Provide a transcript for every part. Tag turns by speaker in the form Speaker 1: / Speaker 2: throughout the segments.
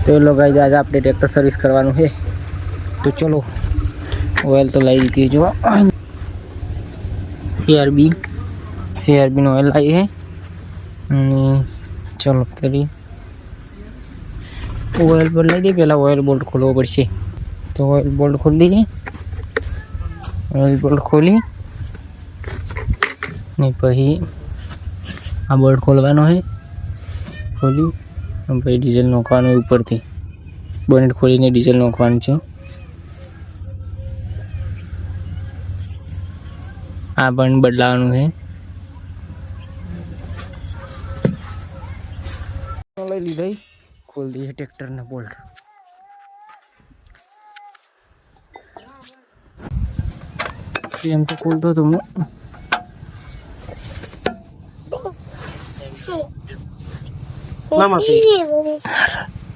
Speaker 1: तो लोग गाइस आज आपने ट्रैक्टर सर्विस करवानु है तो चलो ऑयल तो लाई दी जो सीआरबी नो ऑयल लाई है। चलो तरी ऑयल पर लाई दी पहला ऑयल बोल्ट खोलવો પડશે तो ऑयल बोल्ट खोल दीजिए। ऑयल बोल्ट खोली नहीं पही आ बोल्ट खोलવાનો है खोली भाई डीजल नोखવાનું ऊपर थी बोनेट खोलीने डीजल नोखવાનું છે। आ पण बदलाવાનું है લઈ લીધી खोल दिए ट्रैक्टर ने बोल्ट एम तो खोल दो तुम
Speaker 2: मामा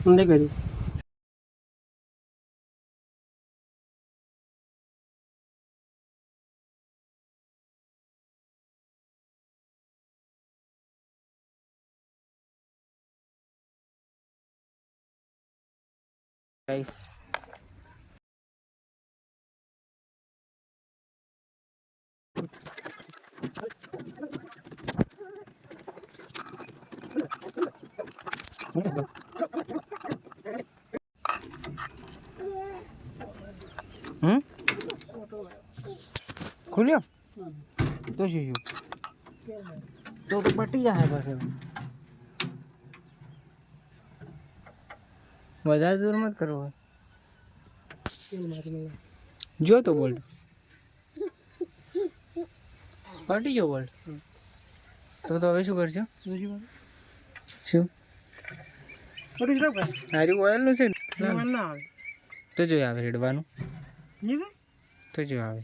Speaker 2: नहीं करी
Speaker 1: गाइस खुलियो तो શું તો બટી જાય પાછો વધારે જોર મત કરો જો તો બોલ્ટ બટી ગયો બોલ્ટ તો હવે શું કરશો શું હારી ઓઇલ નું છે તો જો આવે રેડવાનું તો જો આવે